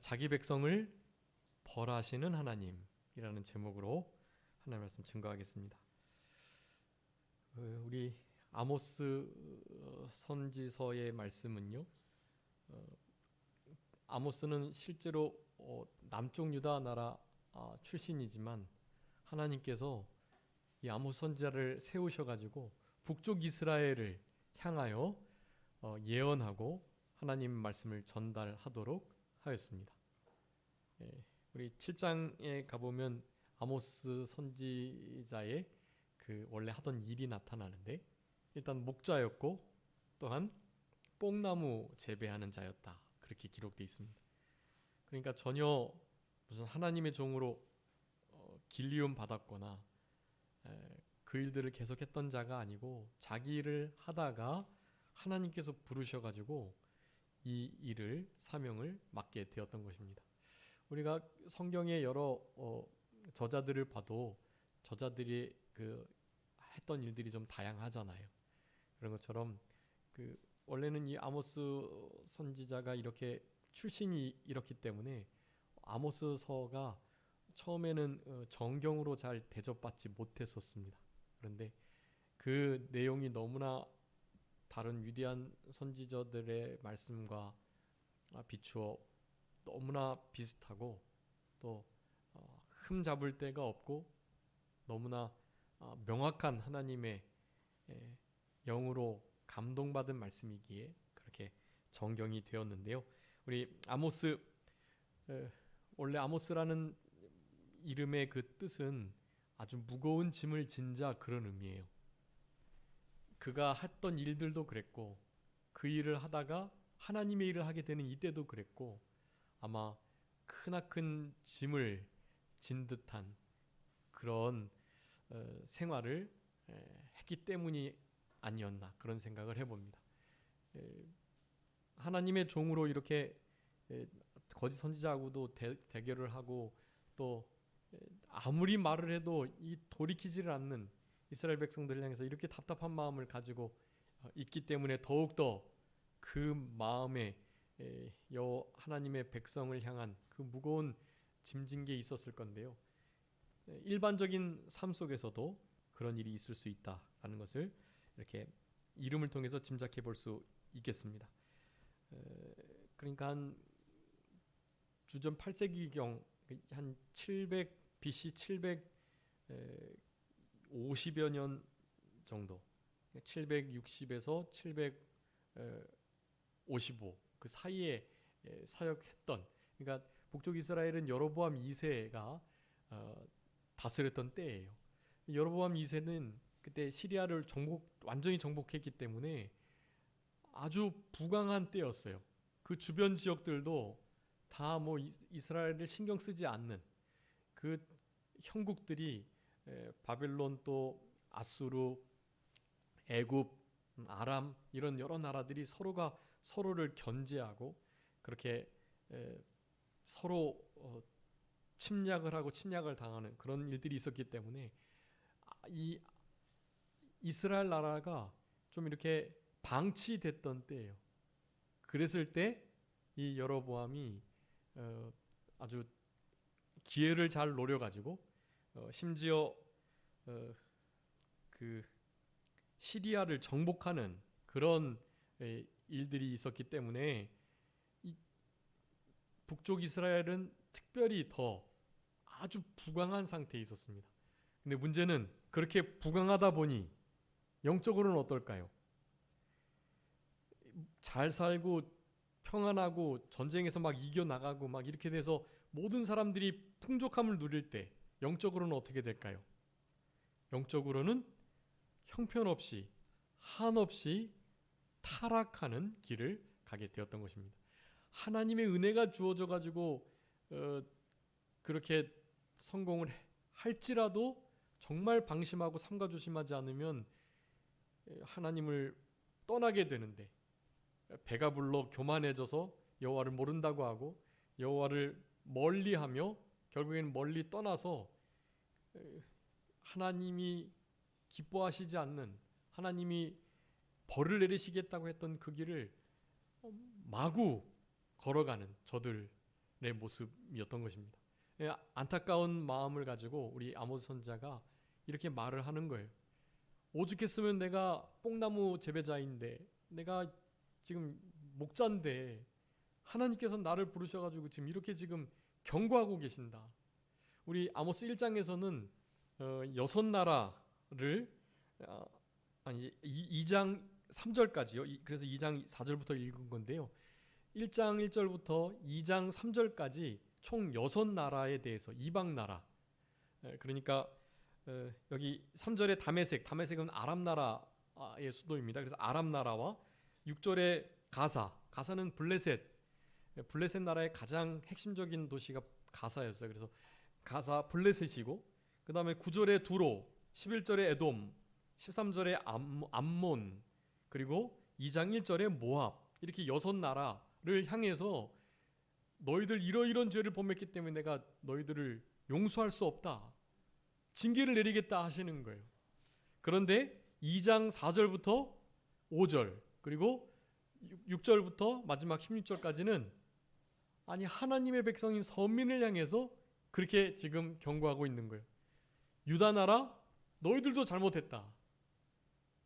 자기 백성을 벌하시는 하나님이라는 제목으로 하나님 말씀 증거하겠습니다. 우리 아모스 선지서의 말씀은요. 아모스는 실제로 남쪽 유다 나라 출신이지만 하나님께서 이 아모스 선지자를 세우셔가지고 북쪽 이스라엘을 향하여 예언하고 하나님 말씀을 전달하도록 하였습니다. 우리 7장에 가보면 아모스 선지자의 그 원래 하던 일이 나타나는데, 일단 목자였고 또한 뽕나무 재배하는 자였다, 그렇게 기록되어 있습니다. 그러니까 전혀 무슨 하나님의 종으로 길리움 받았거나 그 일들을 계속했던 자가 아니고 자기 일을 하다가 하나님께서 부르셔가지고 이 일을, 사명을 맡게 되었던 것입니다. 우리가 성경의 여러 저자들을 봐도 저자들이 했던 일들이 좀 다양하잖아요. 그런 것처럼 원래는 이 아모스 선지자가 이렇게 출신이 이렇기 때문에 아모스서가 처음에는 정경으로 잘 대접받지 못했었습니다. 그런데 그 내용이 너무나 다른 위대한 선지자들의 말씀과 비추어 너무나 비슷하고 또 흠 잡을 데가 없고 너무나 명확한 하나님의 영으로 감동받은 말씀이기에 그렇게 정경이 되었는데요. 우리 아모스, 원래 아모스라는 이름의 그 뜻은 아주 무거운 짐을 진 자, 그런 의미예요. 그가 했던 일들도 그랬고 그 일을 하다가 하나님의 일을 하게 되는 이때도 그랬고 아마 크나큰 짐을 진 듯한 그런 생활을 했기 때문이 아니었나, 그런 생각을 해봅니다. 하나님의 종으로 이렇게 거짓 선지자하고도 대결을 하고 또 아무리 말을 해도 이 돌이키지를 않는 이스라엘 백성들을 향해서 이렇게 답답한 마음을 가지고 있기 때문에 더욱더 그 마음에 하나님의 백성을 향한 그 무거운 짐진 게 있었을 건데요. 일반적인 삶 속에서도 그런 일이 있을 수 있다라는 것을 이렇게 이름을 통해서 짐작해 볼 수 있겠습니다. 그러니까 한 주전 8세기경, 한 700 BC 750여 년 정도, 760에서 755 그 사이에 사역했던, 그러니까 북쪽 이스라엘은 여로보암 2세가 다스렸던 때예요. 여로보암 2세는 그때 시리아를 완전히 정복했기 때문에 아주 부강한 때였어요. 그 주변 지역들도 다 이스라엘을 신경 쓰지 않는 그 형국들이, 바벨론 또 아수르, 애굽, 아람, 이런 여러 나라들이 서로가 서로를 견제하고 그렇게 서로 침략을 하고 침략을 당하는 그런 일들이 있었기 때문에 이 이스라엘 나라가 좀 이렇게 방치됐던 때예요. 그랬을 때 이 여로보암이 아주 기회를 잘 노려가지고 심지어 그 시리아를 정복하는 그런 일들이 있었기 때문에 이 북쪽 이스라엘은 특별히 더 아주 부강한 상태에 있었습니다. 근데 문제는 그렇게 부강하다 보니 영적으로는 어떨까요? 잘 살고 평안하고 전쟁에서 막 이겨나가고 막 이렇게 돼서 모든 사람들이 풍족함을 누릴 때 영적으로는 어떻게 될까요? 영적으로는 형편없이 한없이 타락하는 길을 가게 되었던 것입니다. 하나님의 은혜가 주어져 가지고 그렇게 성공을 할지라도 정말 방심하고 삼가조심하지 않으면 하나님을 떠나게 되는데, 배가 불러 교만해져서 여호와를 모른다고 하고 여호와를 멀리하며 결국에는 멀리 떠나서 하나님이 기뻐하시지 않는, 하나님이 벌을 내리시겠다고 했던 그 길을 마구 걸어가는 저들, 모습이었던 것입니다. 안타까운 마음을 가지고 우리 아모스 선지자가 이렇게 말을 하는 거예요. 오죽했으면 내가 뽕나무 재배자인데, 내가 지금 목자인데 하나님께서 나를 부르셔가지고 지금 이렇게 지금 경고하고 계신다. 우리 아모스 1장에서는 6나라를 2장 3절까지요. 그래서 2장 4절부터 읽은 건데요. 1장 1절부터 2장 3절까지 총 6나라에 대해서, 이방 나라, 그러니까 여기 3절에 다메섹은 아람 나라의 수도입니다. 그래서 아람 나라와 6절에 가사는 블레셋 나라의 가장 핵심적인 도시가 가사였어요. 그래서 가사 블레셋이고, 그 다음에 9절에 두로, 11절에 에돔, 13절에 암몬, 그리고 2장 1절에 모압, 이렇게 6나라를 향해서 너희들 이러이런 죄를 범했기 때문에 내가 너희들을 용서할 수 없다, 징계를 내리겠다 하시는 거예요. 그런데 2장 4절부터 5절, 그리고 6절부터 마지막 16절까지는 아니 하나님의 백성인 선민을 향해서 그렇게 지금 경고하고 있는 거예요. 유다 나라, 너희들도 잘못했다.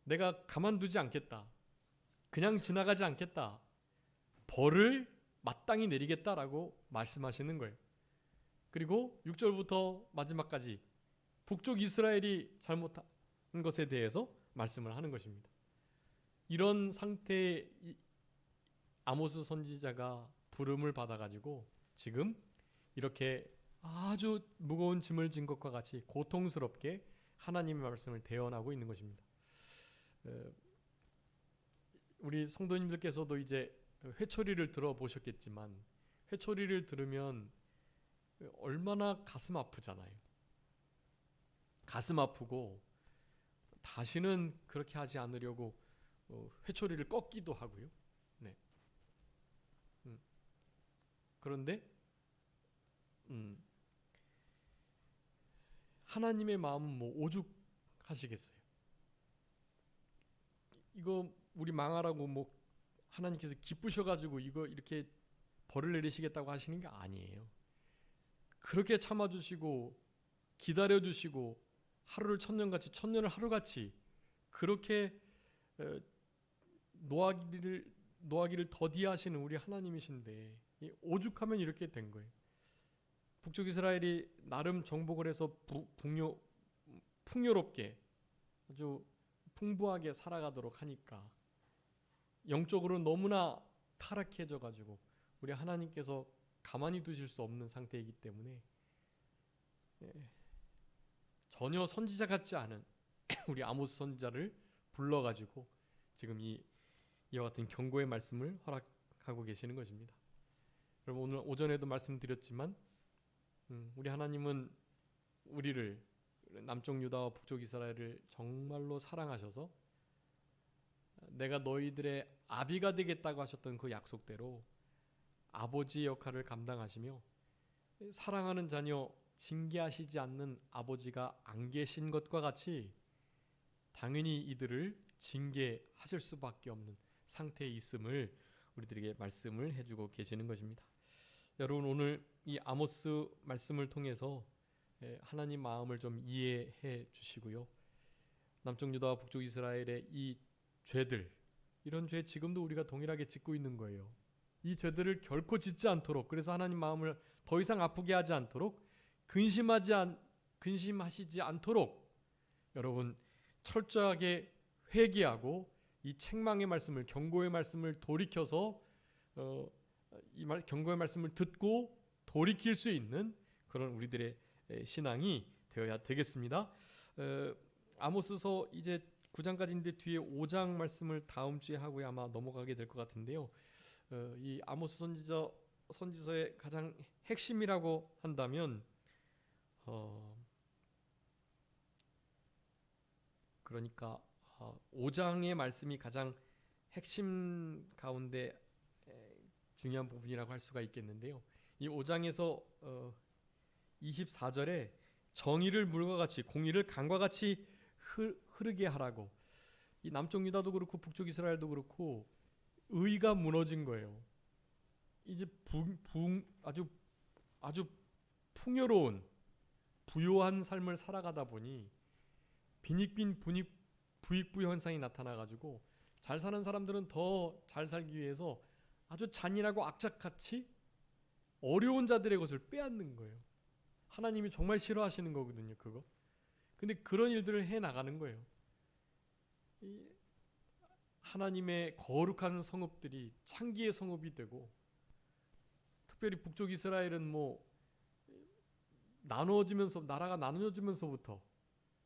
내가 가만두지 않겠다. 그냥 지나가지 않겠다. 벌을 마땅히 내리겠다라고 말씀하시는 거예요. 그리고 6절부터 마지막까지 북쪽 이스라엘이 잘못한 것에 대해서 말씀을 하는 것입니다. 이런 상태의 아모스 선지자가 부름을 받아가지고 지금 이렇게 아주 무거운 짐을 진 것과 같이 고통스럽게 하나님의 말씀을 대언하고 있는 것입니다. 우리 성도님들께서도 이제 회초리를 들어보셨겠지만, 회초리를 들으면 얼마나 가슴 아프잖아요. 가슴 아프고 다시는 그렇게 하지 않으려고 회초리를 꺾기도 하고요. 네. 그런데 하나님의 마음은 뭐 오죽하시겠어요. 이거 우리 망하라고 뭐 하나님께서 기쁘셔가지고 이거 이렇게 벌을 내리시겠다고 하시는 게 아니에요. 그렇게 참아주시고 기다려주시고 하루를 천년같이, 천년을 하루같이 그렇게 노하기를 더디하시는 우리 하나님이신데 오죽하면 이렇게 된 거예요. 북쪽 이스라엘이 나름 정복을 해서 풍요롭게 아주 풍부하게 살아가도록 하니까 영적으로 너무나 타락해져 가지고 우리 하나님께서 가만히 두실 수 없는 상태이기 때문에 전혀 선지자 같지 않은 우리 아모스 선지자를 불러가지고 지금 이와 같은 경고의 말씀을 허락하고 계시는 것입니다. 여러분, 오늘 오전에도 말씀드렸지만 우리 하나님은 우리를, 남쪽 유다와 북쪽 이스라엘을 정말로 사랑하셔서 내가 너희들의 아비가 되겠다고 하셨던 그 약속대로 아버지의 역할을 감당하시며, 사랑하는 자녀 징계하시지 않는 아버지가 안 계신 것과 같이 당연히 이들을 징계하실 수밖에 없는 상태에 있음을 우리들에게 말씀을 해주고 계시는 것입니다. 여러분, 오늘 이 아모스 말씀을 통해서 하나님 마음을 좀 이해해 주시고요. 남쪽 유다와 북쪽 이스라엘의 이 죄들, 이런 죄 지금도 우리가 동일하게 짓고 있는 거예요. 이 죄들을 결코 짓지 않도록, 그래서 하나님 마음을 더 이상 아프게 하지 않도록, 근심하시지 않도록 여러분 철저하게 회개하고 이 책망의 말씀을, 경고의 말씀을 돌이켜서 경고의 말씀을 듣고 돌이킬 수 있는 그런 우리들의 신앙이 되어야 되겠습니다. 아모스서 이제 9장까지인데 뒤에 5장 말씀을 다음 주에 하고 아마 넘어가게 될 것 같은데요. 이 아모스 선지서의 가장 핵심이라고 한다면 그러니까 5장의 말씀이 가장 핵심 가운데 중요한 부분이라고 할 수가 있겠는데요. 이 5장에서 24절에 정의를 물과 같이, 공의를 강과 같이 흐르게 하라고, 이 남쪽 유다도 그렇고 북쪽 이스라엘도 그렇고 의가 무너진 거예요. 이제 아주 아주 풍요로운 부요한 삶을 살아가다 보니 빈익빈 부익부 현상이 나타나가지고 잘 사는 사람들은 더 잘 살기 위해서 아주 잔인하고 악착같이 어려운 자들의 것을 빼앗는 거예요. 하나님이 정말 싫어하시는 거거든요, 그거. 근데 그런 일들을 해 나가는 거예요. 하나님의 거룩한 성읍들이 창기의 성읍이 되고, 특별히 북쪽 이스라엘은 뭐 나누어지면서, 나라가 나누어지면서부터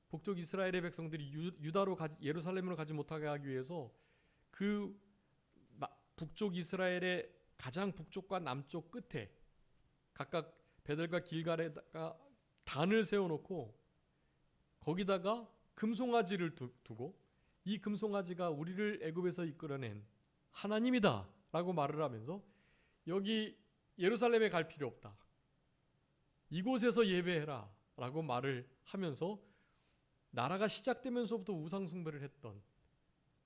북쪽 이스라엘의 백성들이 유다로 예루살렘으로 가지 못하게 하기 위해서 그 북쪽 이스라엘의 가장 북쪽과 남쪽 끝에 각각 베델과 길갈에다가 단을 세워놓고 거기다가 금송아지를 두고 이 금송아지가 우리를 애굽에서 이끌어낸 하나님이다 라고 말을 하면서 여기 예루살렘에 갈 필요 없다, 이곳에서 예배해라 라고 말을 하면서 나라가 시작되면서부터 우상 숭배를 했던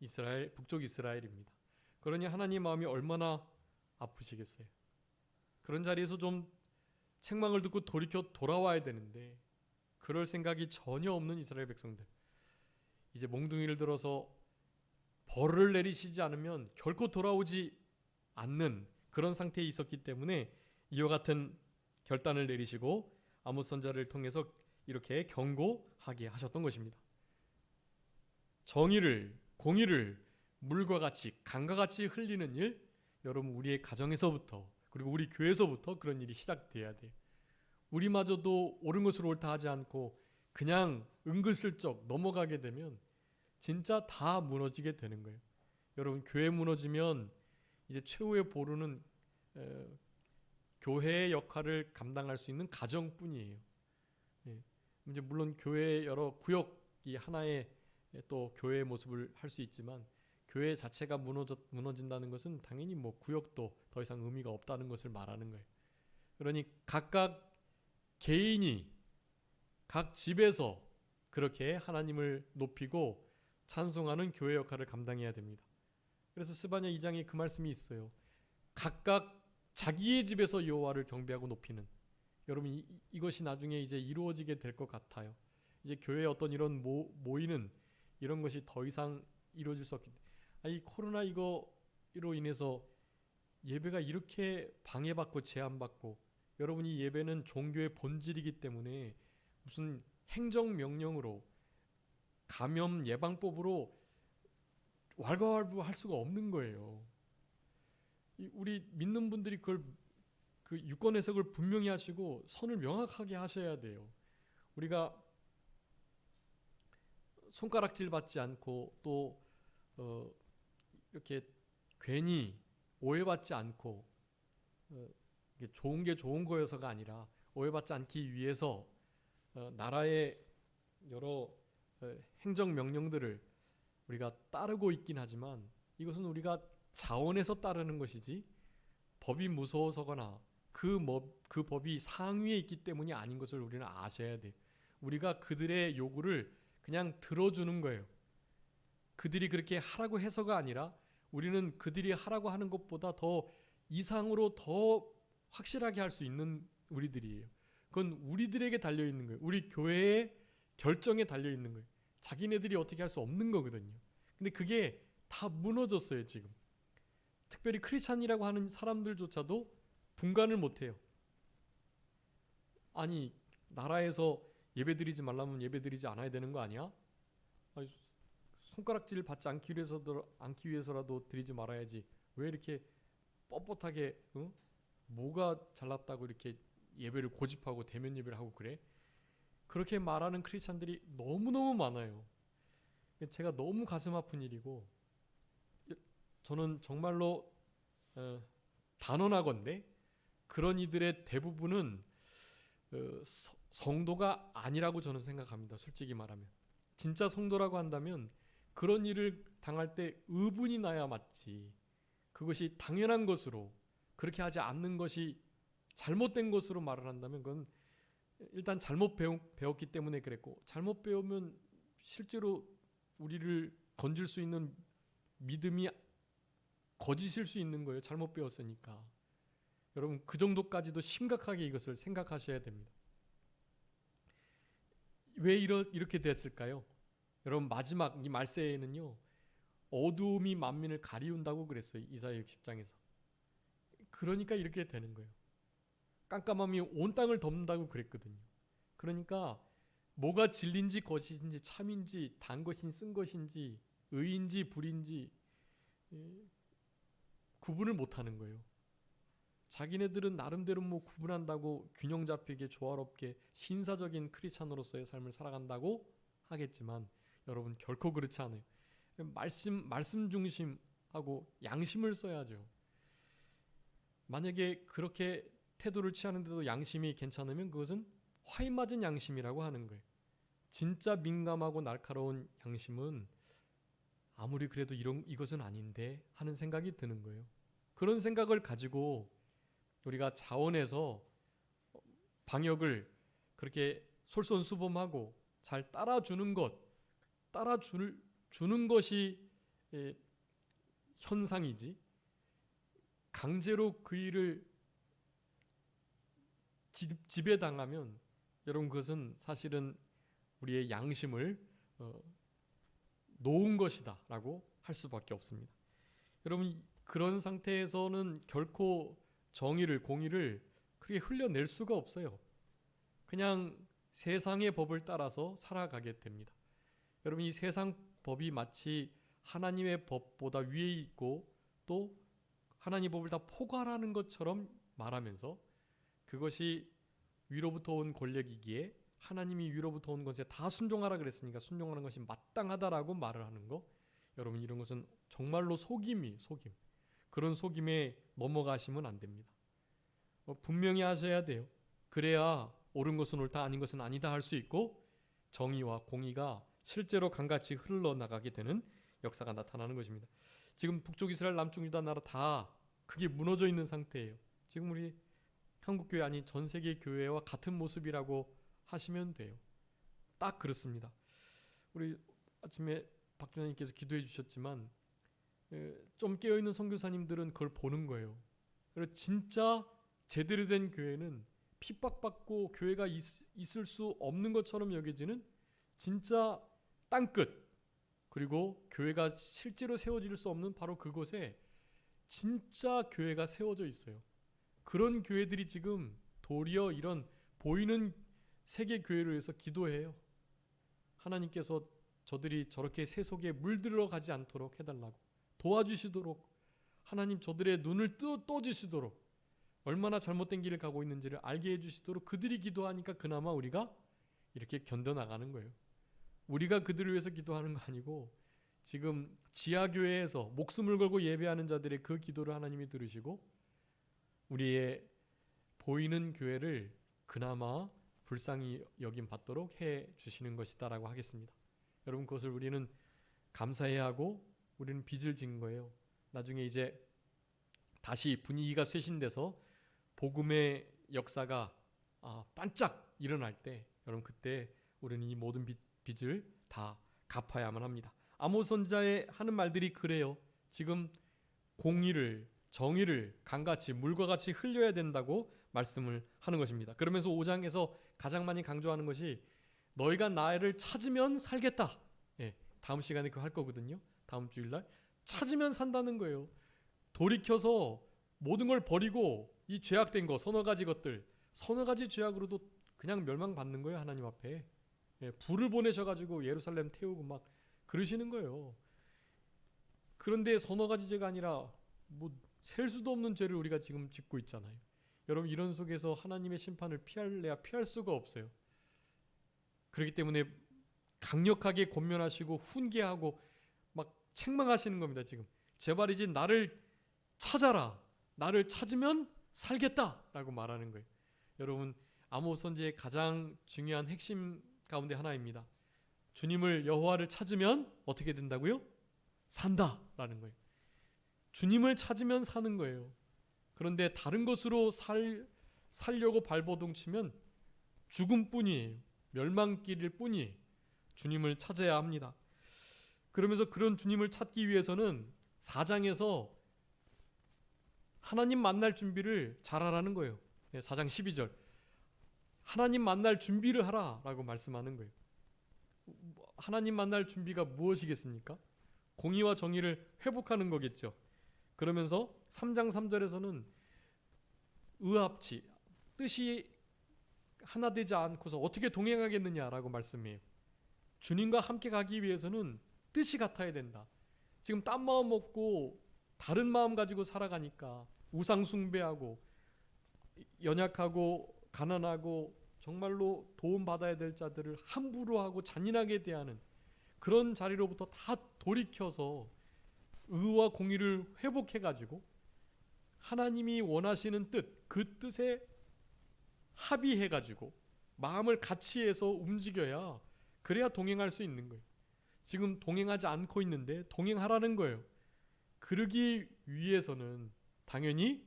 이스라엘, 북쪽 이스라엘입니다. 그러니 하나님 마음이 얼마나 아프시겠어요. 그런 자리에서 좀 책망을 듣고 돌이켜 돌아와야 되는데 그럴 생각이 전혀 없는 이스라엘 백성들, 이제 몽둥이를 들어서 벌을 내리시지 않으면 결코 돌아오지 않는 그런 상태에 있었기 때문에 이와 같은 결단을 내리시고 아모스 선지자를 통해서 이렇게 경고하게 하셨던 것입니다. 정의를, 공의를 물과 같이, 강과 같이 흘리는 일, 여러분 우리의 가정에서부터, 그리고 우리 교회에서부터 그런 일이 시작돼야 돼요. 우리마저도 옳은 것을 옳다 하지 않고 그냥 은근슬쩍 넘어가게 되면 진짜 다 무너지게 되는 거예요. 여러분, 교회 무너지면 이제 최후의 보루는 교회의 역할을 감당할 수 있는 가정뿐이에요. 이제 물론 교회의 여러 구역이 하나의 또 교회의 모습을 할 수 있지만 교회 자체가 무너진다는 것은 당연히 뭐 구역도 더 이상 의미가 없다는 것을 말하는 거예요. 그러니 각각 개인이 각 집에서 그렇게 하나님을 높이고 찬송하는 교회 역할을 감당해야 됩니다. 그래서 스바냐 2장에 그 말씀이 있어요. 각각 자기의 집에서 여호와를 경배하고 높이는, 여러분 이것이 나중에 이제 이루어지게 될 것 같아요. 이제 교회에 어떤 이런 모이는 이런 것이 더 이상 이루어질 수 없기 때문에, 이 코로나 이거로 인해서 예배가 이렇게 방해받고 제한받고, 여러분 이 예배는 종교의 본질이기 때문에 무슨 행정명령으로 감염 예방법으로 왈가왈부할 수가 없는 거예요. 우리 믿는 분들이 그걸 그 유권 해석을 분명히 하시고 선을 명확하게 하셔야 돼요. 우리가 손가락질 받지 않고 또 이렇게 괜히 오해받지 않고 이게 좋은 게 좋은 거여서가 아니라 오해받지 않기 위해서 나라의 여러 행정명령들을 우리가 따르고 있긴 하지만 이것은 우리가 자원해서 따르는 것이지 법이 무서워서거나 그 법이 상위에 있기 때문이 아닌 것을 우리는 아셔야 돼요. 우리가 그들의 요구를 그냥 들어주는 거예요. 그들이 그렇게 하라고 해서가 아니라 우리는 그들이 하라고 하는 것보다 더 이상으로 더 확실하게 할 수 있는 우리들이에요. 그건 우리들에게 달려있는 거예요. 우리 교회의 결정에 달려있는 거예요. 자기네들이 어떻게 할 수 없는 거거든요. 근데 그게 다 무너졌어요, 지금. 특별히 크리스찬이라고 하는 사람들조차도 분간을 못해요. 아니, 나라에서 예배드리지 말라면 예배드리지 않아야 되는 거 아니야? 아니, 손가락질 받지 않기 위해서라도 드리지 말아야지. 왜 이렇게 뻣뻣하게 뭐가 잘났다고 이렇게 예배를 고집하고 대면 예배를 하고 그래? 그렇게 말하는 크리스찬들이 너무너무 많아요. 제가 너무 가슴 아픈 일이고, 저는 정말로 단언하건대 그런 이들의 대부분은 성도가 아니라고 저는 생각합니다. 솔직히 말하면. 진짜 성도라고 한다면 그런 일을 당할 때 의분이 나야 맞지, 그것이 당연한 것으로, 그렇게 하지 않는 것이 잘못된 것으로 말을 한다면 그건 일단 잘못 배웠기 때문에 그랬고, 잘못 배우면 실제로 우리를 건질 수 있는 믿음이 거짓일 수 있는 거예요. 잘못 배웠으니까. 여러분 그 정도까지도 심각하게 이것을 생각하셔야 됩니다. 왜 이렇게 됐을까요? 여러분 마지막 이 말세에는요 어두움이 만민을 가리운다고 그랬어요. 이사야 60장에서. 그러니까 이렇게 되는 거예요. 깜깜함이 온 땅을 덮는다고 그랬거든요. 그러니까 뭐가 진리인지 거짓인지 참인지 단 것인지 쓴 것인지 의인지 불인지 구분을 못하는 거예요. 자기네들은 나름대로 뭐 구분한다고 균형 잡히게 조화롭게 신사적인 크리스찬으로서의 삶을 살아간다고 하겠지만 여러분 결코 그렇지 않아요. 말씀 중심하고 양심을 써야죠. 만약에 그렇게 태도를 취하는데도 양심이 괜찮으면 그것은 화인 맞은 양심이라고 하는 거예요. 진짜 민감하고 날카로운 양심은 아무리 그래도 이것은 아닌데 하는 생각이 드는 거예요. 그런 생각을 가지고 우리가 자원해서 방역을 그렇게 솔선수범하고 잘 따라주는 것이 현상이지 강제로 그 일을 지배당하면 여러분 그것은 사실은 우리의 양심을 놓은 것이다 라고 할 수밖에 없습니다. 여러분 그런 상태에서는 결코 정의를 공의를 그렇게 흘려낼 수가 없어요. 그냥 세상의 법을 따라서 살아가게 됩니다. 여러분 이 세상 법이 마치 하나님의 법보다 위에 있고 또 하나님의 법을 다 포괄하는 것처럼 말하면서 그것이 위로부터 온 권력이기에 하나님이 위로부터 온 것에 다 순종하라 그랬으니까 순종하는 것이 마땅하다라고 말을 하는 거, 여러분 이런 것은 정말로 속임. 그런 속임에 넘어가시면 안 됩니다. 분명히 하셔야 돼요. 그래야 옳은 것은 옳다 아닌 것은 아니다 할 수 있고 정의와 공의가 실제로 강같이 흘러나가게 되는 역사가 나타나는 것입니다. 지금 북쪽 이스라엘 남쪽 유다 나라 다 그게 무너져 있는 상태예요. 지금 우리 한국교회 아닌 전 세계 교회와 같은 모습이라고 하시면 돼요. 딱 그렇습니다. 우리 아침에 박준환님께서 기도해 주셨지만 좀 깨어있는 선교사님들은 그걸 보는 거예요. 그리고 진짜 제대로 된 교회는 핍박받고 교회가 있을 수 없는 것처럼 여겨지는 진짜 땅끝, 그리고 교회가 실제로 세워질 수 없는 바로 그곳에 진짜 교회가 세워져 있어요. 그런 교회들이 지금 도리어 이런 보이는 세계 교회를 위해서 기도해요. 하나님께서 저들이 저렇게 세속에 물들어가지 않도록 해달라고 도와주시도록, 하나님 저들의 눈을 떠주시도록, 얼마나 잘못된 길을 가고 있는지를 알게 해주시도록 그들이 기도하니까 그나마 우리가 이렇게 견뎌나가는 거예요. 우리가 그들을 위해서 기도하는 거 아니고 지금 지하교회에서 목숨을 걸고 예배하는 자들의 그 기도를 하나님이 들으시고 우리의 보이는 교회를 그나마 불쌍히 여김 받도록 해 주시는 것이다라고 하겠습니다. 여러분 그것을 우리는 감사해야 하고 우리는 빚을 진 거예요. 나중에 이제 다시 분위기가 쇄신돼서 복음의 역사가 반짝 일어날 때 여러분 그때 우리는 이 모든 빚을 다 갚아야만 합니다. 아모스 선지자의 하는 말들이 그래요. 지금 공의를 정의를 강같이 물과 같이 흘려야 된다고 말씀을 하는 것입니다. 그러면서 5장에서 가장 많이 강조하는 것이 너희가 나를 찾으면 살겠다. 다음 시간에 그거 할 거거든요. 다음 주일날 찾으면 산다는 거예요. 돌이켜서 모든 걸 버리고 이 죄악된 거 서너 가지 것들, 서너 가지 죄악으로도 그냥 멸망받는 거예요. 하나님 앞에 불을 보내셔가지고 예루살렘 태우고 막 그러시는 거예요. 그런데 서너 가지 죄가 아니라 뭐 셀 수도 없는 죄를 우리가 지금 짓고 있잖아요. 여러분 이런 속에서 하나님의 심판을 피할래야 피할 수가 없어요. 그렇기 때문에 강력하게 권면하시고 훈계하고 막 책망하시는 겁니다. 지금 제발이지 나를 찾아라. 나를 찾으면 살겠다라고 말하는 거예요. 여러분 아모스 선지의 가장 중요한 핵심 가운데 하나입니다. 주님을 여호와를 찾으면 어떻게 된다고요? 산다라는 거예요. 주님을 찾으면 사는 거예요. 그런데 다른 것으로 살려고 발버둥 치면 죽음뿐이에요. 멸망길일 뿐이에요. 주님을 찾아야 합니다. 그러면서 그런 주님을 찾기 위해서는 4장에서 하나님 만날 준비를 잘하라는 거예요. 4장 12절. 하나님 만날 준비를 하라라고 말씀하는 거예요. 하나님 만날 준비가 무엇이겠습니까? 공의와 정의를 회복하는 거겠죠. 그러면서 3장 3절에서는 의합치, 뜻이 하나 되지 않고서 어떻게 동행하겠느냐라고 말씀해요. 주님과 함께 가기 위해서는 뜻이 같아야 된다. 지금 딴 마음 먹고 다른 마음 가지고 살아가니까 우상 숭배하고 연약하고 가난하고 정말로 도움받아야 될 자들을 함부로 하고 잔인하게 대하는 그런 자리로부터 다 돌이켜서 의와 공의를 회복해가지고 하나님이 원하시는 뜻, 그 뜻에 합의해가지고 마음을 같이 해서 움직여야 그래야 동행할 수 있는 거예요. 지금 동행하지 않고 있는데 동행하라는 거예요. 그러기 위해서는 당연히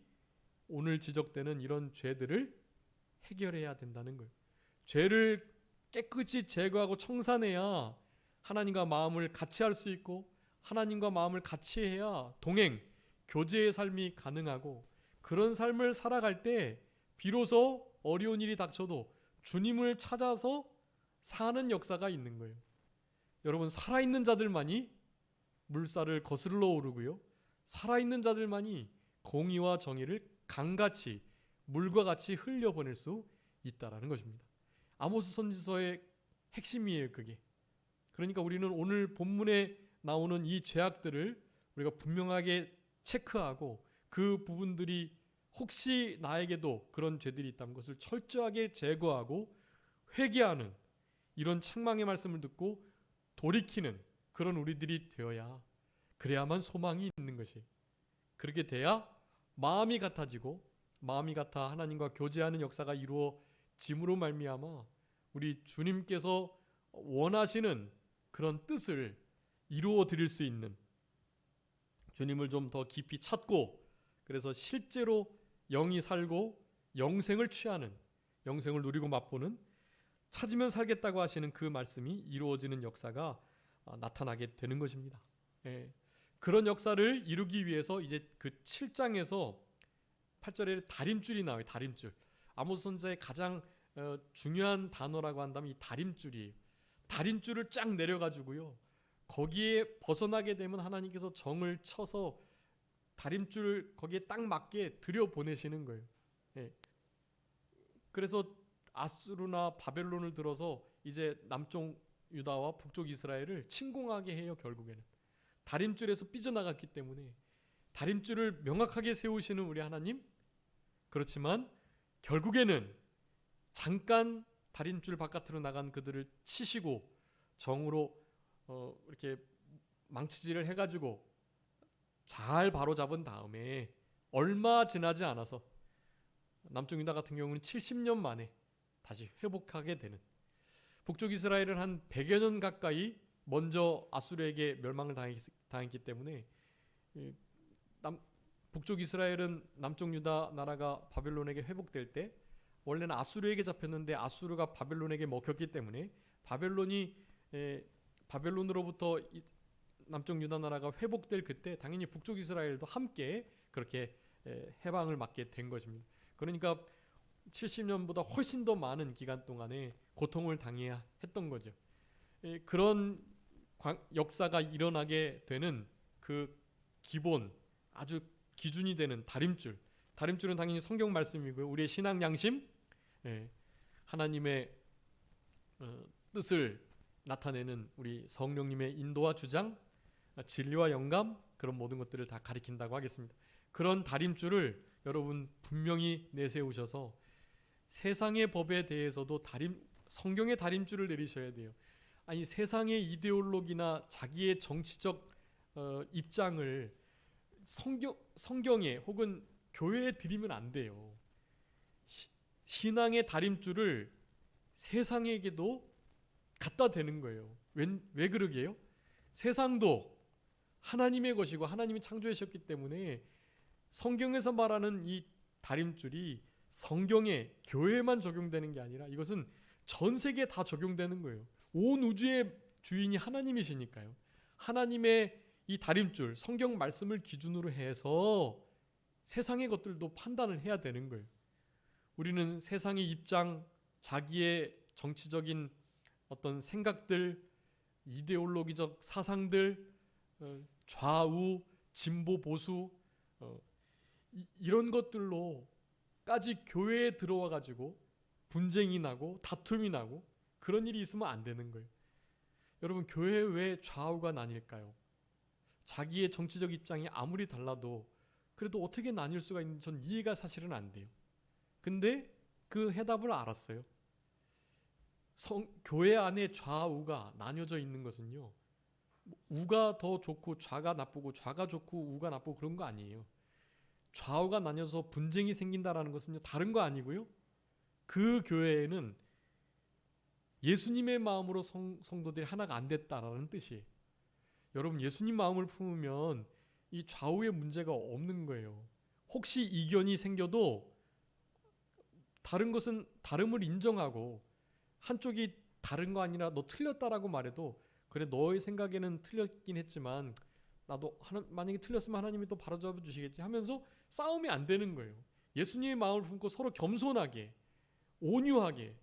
오늘 지적되는 이런 죄들을 해결해야 된다는 거예요. 죄를 깨끗이 제거하고 청산해야 하나님과 마음을 같이 할 수 있고 하나님과 마음을 같이 해야 동행, 교제의 삶이 가능하고 그런 삶을 살아갈 때 비로소 어려운 일이 닥쳐도 주님을 찾아서 사는 역사가 있는 거예요. 여러분, 살아있는 자들만이 물살을 거슬러 오르고요. 살아있는 자들만이 공의와 정의를 강같이 물과 같이 흘려보낼 수 있다라는 것입니다. 아모스 선지서의 핵심이에요, 그게. 그러니까 우리는 오늘 본문에 나오는 이 죄악들을 우리가 분명하게 체크하고 그 부분들이 혹시 나에게도 그런 죄들이 있다는 것을 철저하게 제거하고 회개하는 이런 책망의 말씀을 듣고 돌이키는 그런 우리들이 되어야 그래야만 소망이 있는 것이. 그렇게 돼야 마음이 같아지고 마음이 같아 하나님과 교제하는 역사가 이루어짐으로 말미암아 우리 주님께서 원하시는 그런 뜻을 이루어 드릴 수 있는, 주님을 좀 더 깊이 찾고 그래서 실제로 영이 살고 영생을 취하는, 영생을 누리고 맛보는, 찾으면 살겠다고 하시는 그 말씀이 이루어지는 역사가 나타나게 되는 것입니다. 그런 역사를 이루기 위해서 이제 그 7장에서 8절에 다림줄이 나와요. 다림줄. 아모스 선지자의 가장 중요한 단어라고 한다면 이 다림줄이에요. 다림줄을 쫙 내려가지고요. 거기에 벗어나게 되면 하나님께서 정을 쳐서 다림줄을 거기에 딱 맞게 들여보내시는 거예요. 그래서 아수르나 바벨론을 들어서 이제 남쪽 유다와 북쪽 이스라엘을 침공하게 해요. 결국에는 다림줄에서 삐져나갔기 때문에 다림줄을 명확하게 세우시는 우리 하나님, 그렇지만 결국에는 잠깐 다림줄 바깥으로 나간 그들을 치시고 정으로 이렇게 망치질을 해가지고 잘 바로잡은 다음에 얼마 지나지 않아서 남쪽 유다 같은 경우는 70년 만에 다시 회복하게 되는, 북쪽 이스라엘은 한 100여 년 가까이 먼저 아수르에게 멸망을 당했기 때문에 북쪽 이스라엘은 남쪽 유다 나라가 바벨론에게 회복될 때 원래는 아수르에게 잡혔는데 아수르가 바벨론에게 먹혔기 때문에 바벨론으로부터 남쪽 유다 나라가 회복될 그때 당연히 북쪽 이스라엘도 함께 그렇게 해방을 맞게 된 것입니다. 그러니까 70년보다 훨씬 더 많은 기간 동안에 고통을 당해야 했던 거죠. 그런 역사가 일어나게 되는 그 기본, 아주 기준이 되는 다림줄. 다림줄은 당연히 성경 말씀이고요. 우리의 신앙 양심, 하나님의 뜻을 나타내는 우리 성령님의 인도와 주장, 진리와 영감, 그런 모든 것들을 다 가리킨다고 하겠습니다. 그런 다림줄을 여러분 분명히 내세우셔서 세상의 법에 대해서도 성경의 다림줄을 내리셔야 돼요. 아니, 세상의 이데올로기나 자기의 정치적 입장을 성경에 혹은 교회에 드리면 안 돼요. 신앙의 다림줄을 세상에게도 갖다 대는 거예요. 왜 그러게요? 세상도 하나님의 것이고 하나님이 창조하셨기 때문에 성경에서 말하는 이 다림줄이 성경에, 교회에만 적용되는 게 아니라 이것은 전 세계에 다 적용되는 거예요. 온 우주의 주인이 하나님이시니까요. 하나님의 이 다림줄, 성경 말씀을 기준으로 해서 세상의 것들도 판단을 해야 되는 거예요. 우리는 세상의 입장, 자기의 정치적인 어떤 생각들, 이데올로기적 사상들, 좌우, 진보, 보수 이런 것들로까지 교회에 들어와 가지고 분쟁이 나고 다툼이 나고 그런 일이 있으면 안 되는 거예요. 여러분, 교회에 왜 좌우가 나뉠까요? 자기의 정치적 입장이 아무리 달라도 그래도 어떻게 나뉠 수가 있는지 전 이해가 사실은 안 돼요. 근데 그 해답을 알았어요. 교회 안에 좌우가 나뉘어져 있는 것은요, 우가 더 좋고 좌가 나쁘고 좌가 좋고 우가 나쁘고 그런 거 아니에요. 좌우가 나뉘어서 분쟁이 생긴다라는 것은요, 다른 거 아니고요, 그 교회에는 예수님의 마음으로 성도들이 하나가 안 됐다라는 뜻이에요. 여러분, 예수님 마음을 품으면 이 좌우의 문제가 없는 거예요. 혹시 이견이 생겨도 다른 것은 다름을 인정하고, 한쪽이 다른 거 아니라 너 틀렸다라고 말해도 그래, 너의 생각에는 틀렸긴 했지만 나도 만약에 틀렸으면 하나님이 또 바로잡아 주시겠지 하면서 싸움이 안 되는 거예요. 예수님의 마음을 품고 서로 겸손하게 온유하게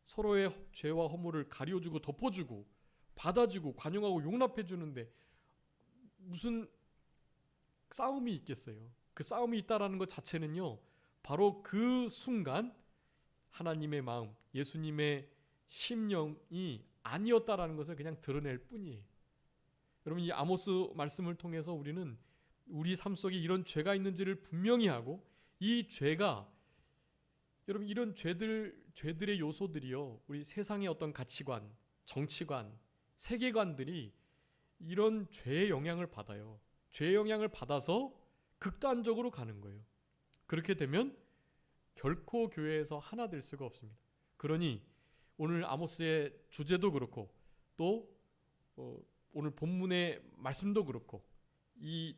서로의 죄와 허물을 가려주고 덮어주고 받아주고 관용하고 용납해 주는데 무슨 싸움이 있겠어요. 그 싸움이 있다라는 것 자체는요, 바로 그 순간 하나님의 마음, 예수님의 심령이 아니었다라는 것을 그냥 드러낼 뿐이에요. 여러분, 이 아모스 말씀을 통해서 우리는 우리 삶 속에 이런 죄가 있는지를 분명히 하고, 이 죄가, 여러분, 이런 죄들의 요소들이요, 우리 세상의 어떤 가치관, 정치관, 세계관들이 이런 죄의 영향을 받아요. 죄의 영향을 받아서 극단적으로 가는 거예요. 그렇게 되면 결코 교회에서 하나 될 수가 없습니다. 그러니 오늘 아모스의 주제도 그렇고 또 오늘 본문의 말씀도 그렇고 이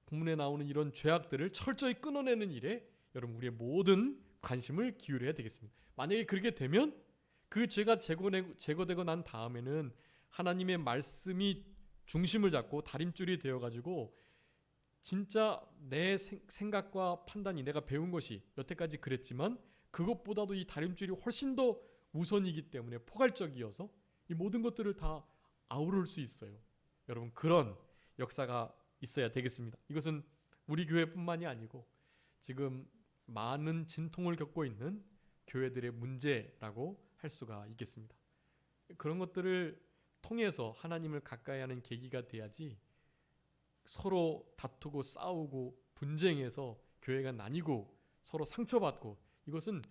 본문에 나오는 이런 죄악들을 철저히 끊어내는 일에 여러분, 우리의 모든 관심을 기울여야 되겠습니다. 만약에 그렇게 되면 그 죄가 제거되고 난 다음에는 하나님의 말씀이 중심을 잡고 다림줄이 되어가지고 진짜 내 생각과 판단이, 내가 배운 것이 여태까지 그랬지만 그것보다도 이 다림줄이 훨씬 더 우선이기 때문에 포괄적이어서 이 모든 것들을 다 아우를 수 있어요. 여러분, 그런 역사가 있어야 되겠습니다. 이것은 우리 교회뿐만이 아니고 지금 많은 진통을 겪고 있는 교회들의 문제라고 할 수가 있겠습니다. 그런 것들을 통해서 하나님을 가까이 하는 계기가 돼야지 서로 다투고 싸우고 분쟁해서 교회가 나뉘고 서로 상처받고, 이것은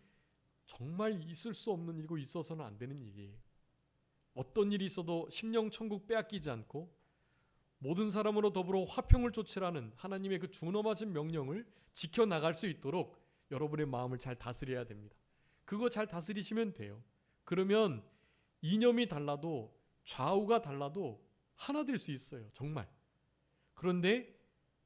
정말 있을 수 없는 일이고 있어서는 안 되는 일이에요. 어떤 일이 있어도 심령 천국 빼앗기지 않고 모든 사람으로 더불어 화평을 좇으라는 하나님의 그 준엄하신 명령을 지켜나갈 수 있도록 여러분의 마음을 잘 다스려야 됩니다. 그거 잘 다스리시면 돼요. 그러면 이념이 달라도 좌우가 달라도 하나 될 수 있어요. 정말. 그런데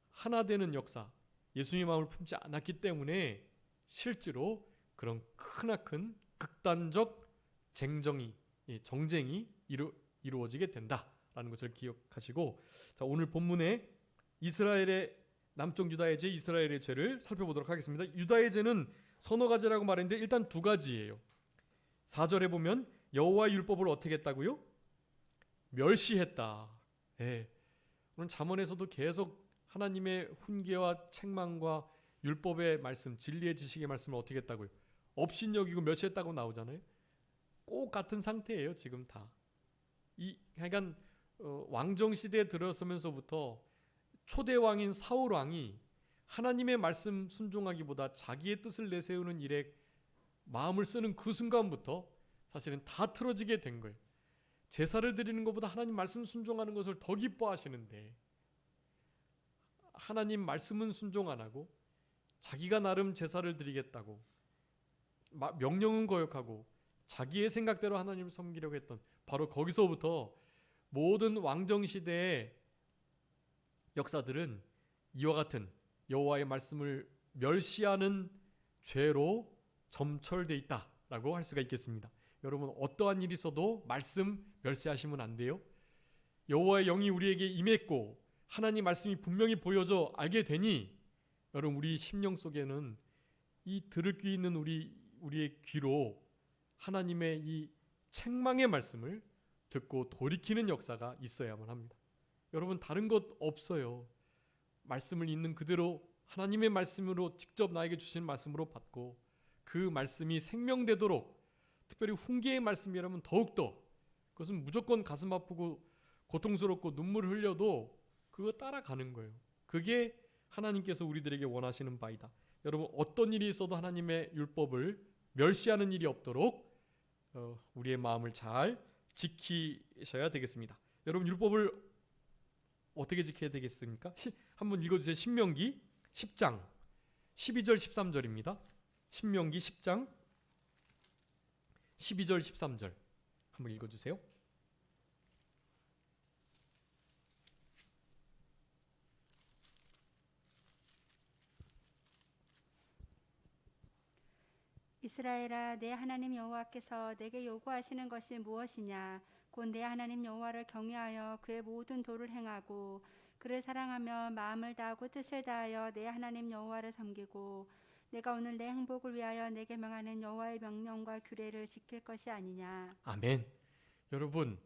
하나 되는 역사, 예수님의 마음을 품지 않았기 때문에 실제로 그런 크나큰 극단적 정쟁이 이루어지게 된다라는 것을 기억하시고, 자, 오늘 본문에 이스라엘의 남쪽 유다의 죄, 이스라엘의 죄를 살펴보도록 하겠습니다. 유다의 죄는 서너 가지라고 말했는데 일단 두 가지예요. 4절에 보면 여호와의 율법을 어떻게 했다고요? 멸시했다. 예. 오늘 잠언에서도 계속 하나님의 훈계와 책망과 율법의 말씀, 진리의 지식의 말씀을 어떻게 했다고요? 업신여기고 멸시했다고 나오잖아요. 꼭 같은 상태예요, 지금 다. 그러니까 왕정 시대에 들어서면서부터 초대 왕인 사울 왕이 하나님의 말씀 순종하기보다 자기의 뜻을 내세우는 일에 마음을 쓰는 그 순간부터 사실은 다 틀어지게 된 거예요. 제사를 드리는 것보다 하나님 말씀 순종하는 것을 더 기뻐하시는데 하나님 말씀은 순종 안 하고 자기가 나름 제사를 드리겠다고 명령은 거역하고 자기의 생각대로 하나님을 섬기려고 했던, 바로 거기서부터 모든 왕정시대의 역사들은 이와 같은 여호와의 말씀을 멸시하는 죄로 점철돼 있다라고 할 수가 있겠습니다. 여러분, 어떠한 일이 있어도 말씀 멸시하시면 안 돼요. 여호와의 영이 우리에게 임했고 하나님 말씀이 분명히 보여져 알게 되니 여러분, 우리 심령 속에는 이 들을 귀 있는 우리의 귀로 하나님의 이 책망의 말씀을 듣고 돌이키는 역사가 있어야만 합니다. 여러분, 다른 것 없어요. 말씀을 있는 그대로 하나님의 말씀으로 직접 나에게 주신 말씀으로 받고 그 말씀이 생명되도록, 특별히 훈계의 말씀이라면 더욱더 그것은 무조건 가슴 아프고 고통스럽고 눈물을 흘려도 그거 따라가는 거예요. 그게 하나님께서 우리들에게 원하시는 바이다. 여러분, 어떤 일이 있어도 하나님의 율법을 멸시하는 일이 없도록 우리의 마음을 잘 지키셔야 되겠습니다. 여러분, 율법을 어떻게 지켜야 되겠습니까? 한번 읽어주세요. 신명기 10장 12절 13절입니다. 신명기 10장 12절 13절 한번 읽어주세요. 이스라엘아, 내 하나님 여호와께서 내게 요구하시는 것이 무엇이냐? 곧 내 하나님 여호와를 경외하여 그의 모든 도를 행하고 그를 사랑하며 마음을 다하고 뜻을 다하여 내 하나님 여호와를 섬기고 내가 오늘 내 행복을 위하여 내게 명하는 여호와의 명령과 규례를 지킬 것이 아니냐. 아멘. 여러분,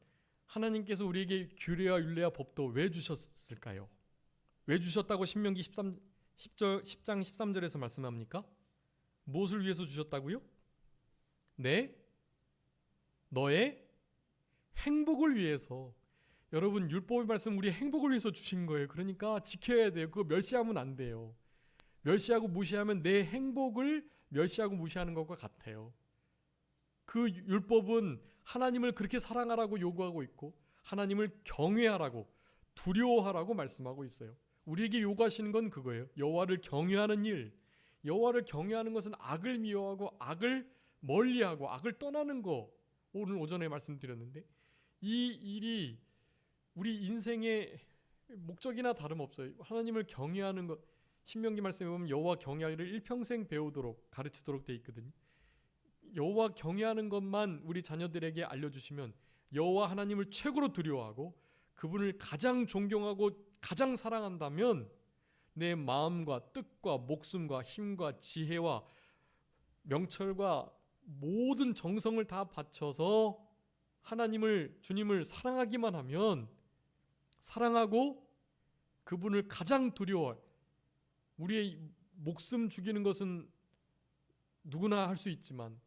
하나님께서 우리에게 규례와 율례와 법도 왜 주셨을까요? 왜 주셨다고 신명기 10장 13절에서 말씀합니까? 무엇을 위해서 주셨다고요? 네, 너의 행복을 위해서. 여러분, 율법의 말씀 우리 행복을 위해서 주신 거예요. 그러니까 지켜야 돼요. 그거 멸시하면 안 돼요. 멸시하고 무시하면 내 행복을 멸시하고 무시하는 것과 같아요. 그 율법은 하나님을 그렇게 사랑하라고 요구하고 있고 하나님을 경외하라고, 두려워하라고 말씀하고 있어요. 우리에게 요구하시는 건 그거예요. 여호와를 경외하는 일. 여호와를 경외하는 것은 악을 미워하고 악을 멀리하고 악을 떠나는 거. 오늘 오전에 말씀드렸는데 이 일이 우리 인생의 목적이나 다름없어요. 하나님을 경외하는 것. 신명기 말씀에 보면 여호와 경외하기를 일평생 배우도록 가르치도록 돼 있거든요. 여호와 경외하는 것만 우리 자녀들에게 알려주시면 여호와 하나님을 최고로 두려워하고 그분을 가장 존경하고 가장 사랑한다면 내 마음과 뜻과 목숨과 힘과 지혜와 명철과 모든 정성을 다 바쳐서 하나님을, 주님을 사랑하기만 하면, 사랑하고 그분을 가장 두려워할, 우리의 목숨 죽이는 것은 누구나 할 수 있지만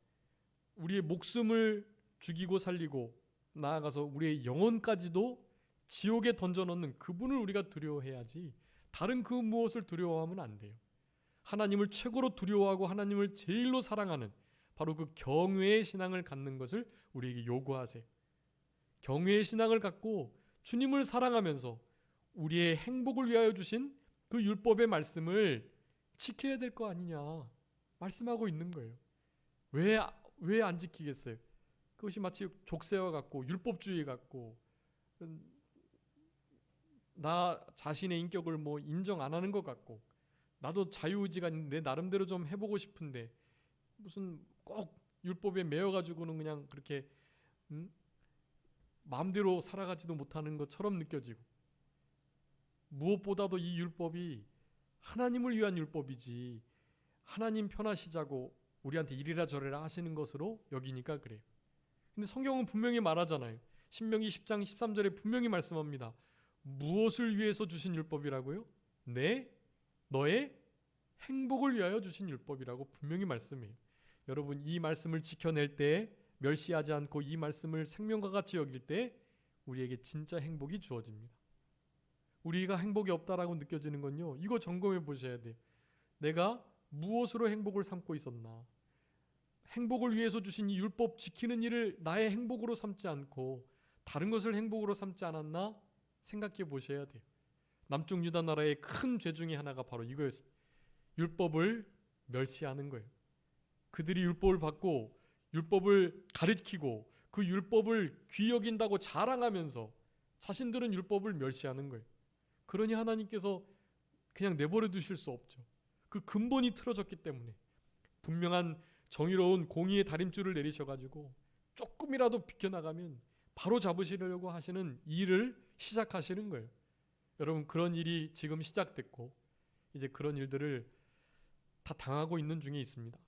우리의 목숨을 죽이고 살리고 나아가서 우리의 영혼까지도 지옥에 던져넣는 그분을 우리가 두려워해야지 다른 그 무엇을 두려워하면 안 돼요. 하나님을 최고로 두려워하고 하나님을 제일로 사랑하는 바로 그 경외의 신앙을 갖는 것을 우리에게 요구하세요. 경외의 신앙을 갖고 주님을 사랑하면서 우리의 행복을 위하여 주신 그 율법의 말씀을 지켜야 될 거 아니냐 말씀하고 있는 거예요. 왜 안 지키겠어요? 그것이 마치 족쇄와 같고 율법주의 같고 나 자신의 인격을 뭐 인정 안 하는 것 같고 나도 자유의지가 있는데 나름대로 좀 해보고 싶은데 무슨 꼭 율법에 매여가지고는 그냥 그렇게 마음대로 살아가지도 못하는 것처럼 느껴지고, 무엇보다도 이 율법이 하나님을 위한 율법이지 하나님 편하시자고 우리한테 이리라 저리라 하시는 것으로 여기니까 그래요. 근데 성경은 분명히 말하잖아요. 신명기 10장 13절에 분명히 말씀합니다. 무엇을 위해서 주신 율법이라고요? 너의 행복을 위하여 주신 율법이라고 분명히 말씀해요. 여러분, 이 말씀을 지켜낼 때, 멸시하지 않고 이 말씀을 생명과 같이 여길 때 우리에게 진짜 행복이 주어집니다. 우리가 행복이 없다라고 느껴지는 건요, 이거 점검해 보셔야 돼요. 내가 무엇으로 행복을 삼고 있었나? 행복을 위해서 주신 이 율법 지키는 일을 나의 행복으로 삼지 않고 다른 것을 행복으로 삼지 않았나 생각해 보셔야 돼요. 남쪽 유다 나라의 큰 죄 중에 하나가 바로 이거였습니다. 율법을 멸시하는 거예요. 그들이 율법을 받고 율법을 가르치고 그 율법을 귀히 여긴다고 자랑하면서 자신들은 율법을 멸시하는 거예요. 그러니 하나님께서 그냥 내버려 두실 수 없죠. 그 근본이 틀어졌기 때문에 분명한 정의로운 공의의 다림줄을 내리셔가지고 조금이라도 비켜나가면 바로 잡으시려고 하시는 일을 시작하시는 거예요. 여러분, 그런 일이 지금 시작됐고 이제 그런 일들을 다 당하고 있는 중에 있습니다.